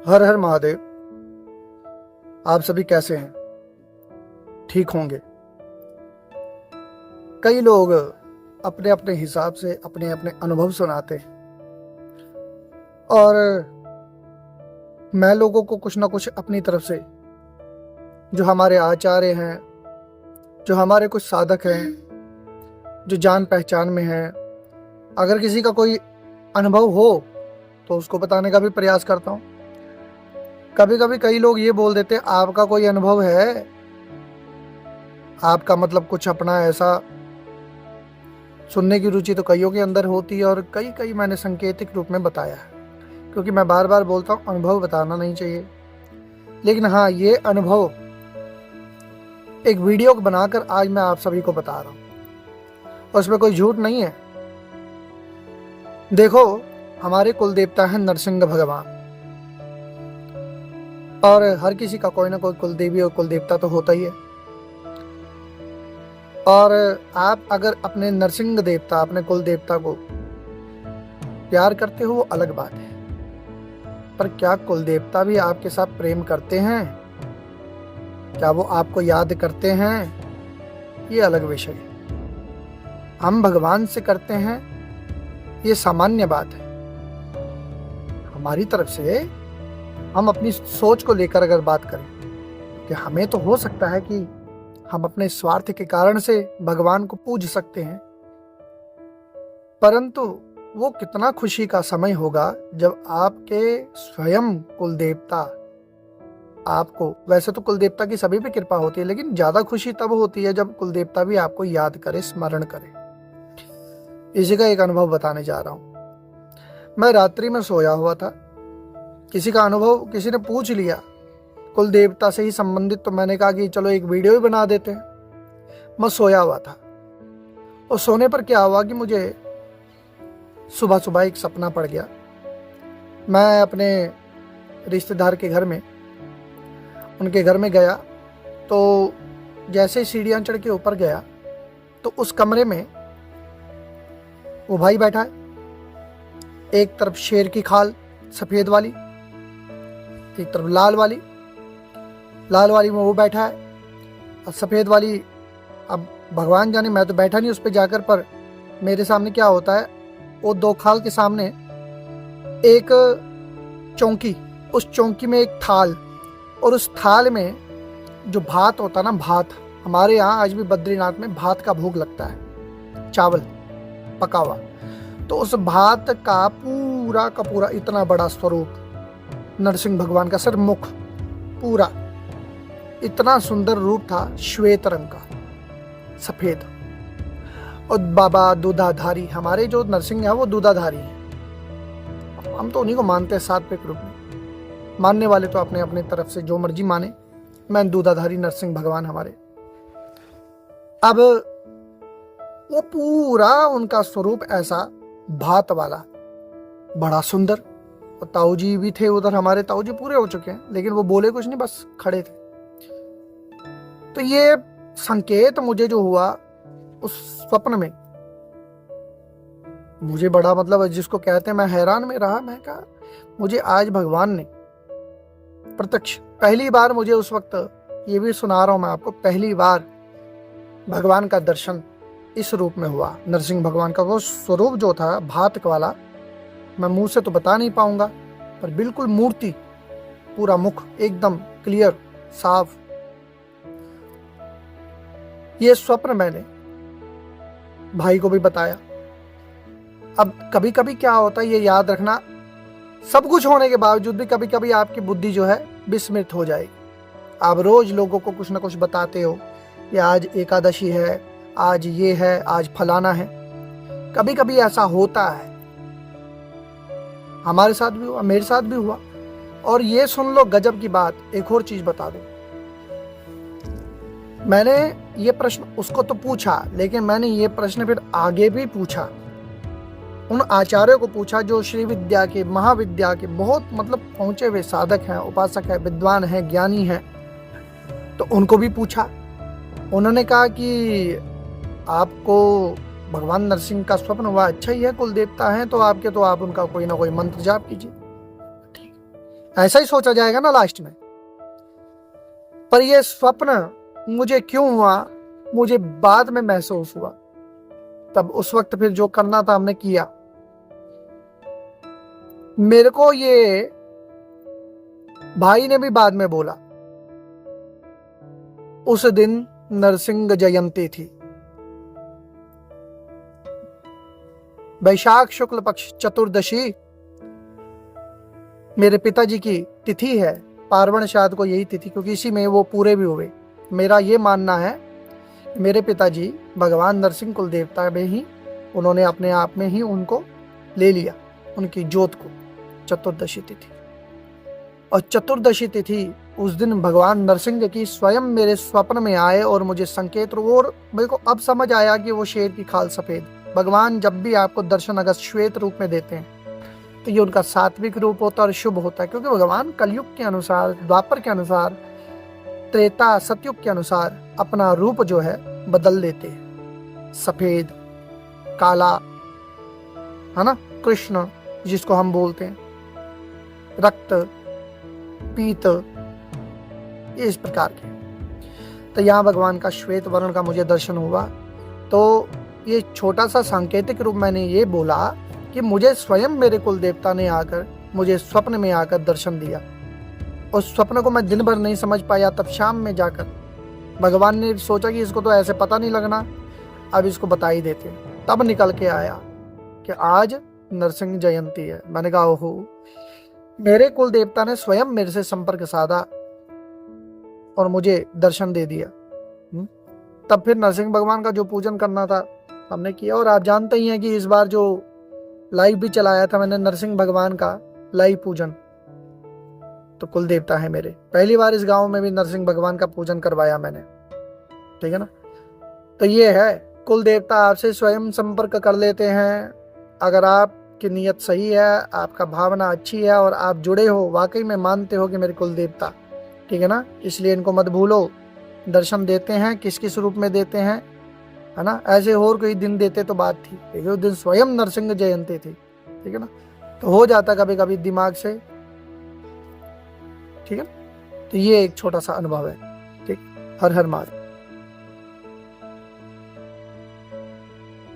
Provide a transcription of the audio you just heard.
हर हर महादेव। आप सभी कैसे हैं? ठीक होंगे। कई लोग अपने अपने हिसाब से अपने अपने अनुभव सुनाते हैं और मैं लोगों को कुछ ना कुछ अपनी तरफ से, जो हमारे आचार्य हैं, जो हमारे कुछ साधक हैं, जो जान पहचान में हैं, अगर किसी का कोई अनुभव हो तो उसको बताने का भी प्रयास करता हूँ। कभी कभी कई लोग ये बोल देते हैं, आपका कोई अनुभव है, आपका मतलब कुछ अपना ऐसा। सुनने की रुचि तो कईयों के अंदर होती है और कई कई मैंने सांकेतिक रूप में बताया है, क्योंकि मैं बार बार बोलता हूँ अनुभव बताना नहीं चाहिए। लेकिन हाँ, ये अनुभव एक वीडियो को बनाकर आज मैं आप सभी को बता रहा हूँ, उसमें कोई झूठ नहीं है। देखो, हमारे कुल देवता है नरसिंह भगवान, और हर किसी का कोई ना कोई कुल देवी और कुल देवता तो होता ही है। और आप अगर अपने नरसिंह देवता, अपने कुल देवता को प्यार करते हो वो अलग बात है, पर क्या कुल देवता भी आपके साथ प्रेम करते हैं? क्या वो आपको याद करते हैं? ये अलग विषय है। हम भगवान से करते हैं, ये सामान्य बात है। हमारी तरफ से हम अपनी सोच को लेकर अगर बात करें कि हमें तो हो सकता है कि हम अपने स्वार्थ के कारण से भगवान को पूज सकते हैं, परंतु वो कितना खुशी का समय होगा जब आपके स्वयं कुल देवता आपको, वैसे तो कुल देवता की सभी पे कृपा होती है, लेकिन ज्यादा खुशी तब होती है जब कुल देवता भी आपको याद करे, स्मरण करे। इसी का एक अनुभव बताने जा रहा हूं। मैं रात्रि में सोया हुआ था, किसी का अनुभव किसी ने पूछ लिया कुल देवता से ही संबंधित, तो मैंने कहा कि चलो एक वीडियो ही बना देते हैं। मैं सोया हुआ था और सोने पर क्या हुआ कि मुझे सुबह सुबह एक सपना पड़ गया। मैं अपने रिश्तेदार के घर में, उनके घर में गया, तो जैसे ही सीढ़ियाँ चढ़ के ऊपर गया तो उस कमरे में वो भाई बैठा है। एक तरफ शेर की खाल सफेद वाली, एक तरफ लाल वाली में वो बैठा है, और सफेद वाली, अब भगवान जाने, मैं तो बैठा नहीं उस पर जाकर, पर मेरे सामने क्या होता है, वो दो खाल के सामने एक चौकी, उस चौकी में एक थाल, और उस थाल में जो भात होता ना, भात, हमारे यहाँ आज भी बद्रीनाथ में भात का भोग लगता है, चावल पका हुआ। तो उस भात का पूरा इतना बड़ा स्वरूप, नरसिंह भगवान का सर, मुख पूरा इतना सुंदर रूप था, श्वेत रंग का, सफेद। और बाबा दूधाधारी, हमारे जो नरसिंह है वो दूधाधारी है, हम तो उन्हीं को मानते हैं सात्विक रूप में। मानने वाले तो अपने अपने तरफ से जो मर्जी माने, मैं दूधाधारी नरसिंह भगवान हमारे। अब वो पूरा उनका स्वरूप ऐसा भात वाला, बड़ा सुंदर। और ताऊ जी भी थे उधर, हमारे ताऊ जी पूरे हो चुके हैं, लेकिन वो बोले कुछ नहीं, बस खड़े थे। तो ये संकेत मुझे जो हुआ उस स्वप्न में, मुझे बड़ा, मतलब जिसको कहते हैं, मैं हैरान में रहा। मैं कहा मुझे आज भगवान ने प्रत्यक्ष, पहली बार मुझे उस वक्त, ये भी सुना रहा हूं मैं आपको, पहली बार भगवान का दर्शन इस रूप में हुआ। नरसिंह भगवान का वो स्वरूप जो था भात वाला, मैं मुंह से तो बता नहीं पाऊंगा, पर बिल्कुल मूर्ति, पूरा मुख एकदम क्लियर, साफ। ये स्वप्न मैंने भाई को भी बताया। अब कभी कभी क्या होता है, ये याद रखना, सब कुछ होने के बावजूद भी कभी कभी आपकी बुद्धि जो है विस्मृत हो जाएगी। आप रोज लोगों को कुछ ना कुछ बताते हो, या आज एकादशी है, आज ये है, आज फलाना है। कभी कभी ऐसा होता है, हमारे साथ भी हुआ, मेरे साथ भी हुआ। और ये सुन लो गजब की बात, एक और चीज बता दो। मैंने ये प्रश्न उसको तो पूछा, लेकिन मैंने ये प्रश्न फिर आगे भी पूछा, उन आचार्यों को पूछा जो श्री विद्या के, महाविद्या के बहुत, मतलब पहुंचे हुए साधक हैं, उपासक हैं, विद्वान हैं, ज्ञानी हैं। तो उनको भी पूछा। उन्होंने कहा कि आपको भगवान नरसिंह का स्वप्न हुआ, अच्छा ही है, कुल देवता हैं तो आपके, तो आप उनका कोई ना कोई मंत्र जाप कीजिए। ठीक, ऐसा ही सोचा जाएगा ना लास्ट में। पर ये स्वप्न मुझे क्यों हुआ, मुझे बाद में महसूस हुआ। तब उस वक्त फिर जो करना था हमने किया। मेरे को ये भाई ने भी बाद में बोला, उस दिन नरसिंह जयंती थी, वैशाख शुक्ल पक्ष चतुर्दशी मेरे पिताजी की तिथि है। पार्वण श्राद्ध को यही तिथि, क्योंकि इसी में वो पूरे भी हुए। मेरा ये मानना है मेरे पिताजी भगवान नरसिंह कुल देवता में ही उन्होंने अपने आप में ही उनको ले लिया, उनकी जोत को, चतुर्दशी तिथि। और चतुर्दशी तिथि उस दिन भगवान नरसिंह की स्वयं मेरे स्वप्न में आए और मुझे संकेत, और मेरे को अब समझ आया कि वो शेर की खाल सफेद। भगवान जब भी आपको दर्शन अगर श्वेत रूप में देते हैं तो ये उनका सात्विक रूप होता है और शुभ होता है, क्योंकि भगवान कलयुग के अनुसार, द्वापर के अनुसार, त्रेता सतयुग के अनुसार अपना रूप जो है बदल देते हैं। सफेद, काला, है ना, कृष्ण जिसको हम बोलते हैं, रक्त, पीत, ये इस प्रकार के। तो यहाँ भगवान का श्वेत वर्ण का मुझे दर्शन हुआ। तो ये छोटा सा सांकेतिक रूप मैंने ये बोला कि मुझे स्वयं मेरे कुल देवता ने आकर मुझे स्वप्न में आकर दर्शन दिया। उस स्वप्न को मैं दिन भर नहीं समझ पाया, तब शाम में जाकर भगवान ने सोचा कि इसको तो ऐसे पता नहीं लगना, अब इसको बता ही देते। तब निकल के आया कि आज नरसिंह जयंती है। मैंने कहा ओहो, मेरे कुल देवता ने स्वयं मेरे से संपर्क साधा और मुझे दर्शन दे दिया। तब फिर नरसिंह भगवान का जो पूजन करना था हमने किया। और आप जानते ही हैं कि इस बार जो लाइव भी चलाया था मैंने नरसिंह भगवान का लाइव पूजन, तो कुल देवता है मेरे। पहली बार इस गांव में भी नरसिंह भगवान का पूजन करवाया मैंने, ठीक है ना। तो ये है, कुल देवता आपसे स्वयं संपर्क कर लेते हैं। अगर आपकी नीयत सही है, आपका भावना अच्छी है और आप जुड़े हो, वाकई में मानते हो कि मेरे कुल देवता, ठीक है ना, इसलिए इनको मत भूलो। दर्शन देते हैं, किस किस रूप में देते हैं, है ना। ऐसे और कोई दिन देते तो बात थी, लेकिन उस दिन स्वयं नरसिंह जयंती थी, ठीक है ना। तो हो जाता कभी कभी दिमाग से, ठीक है। तो ये एक छोटा सा अनुभव है, ठीक। हर हर महादेव।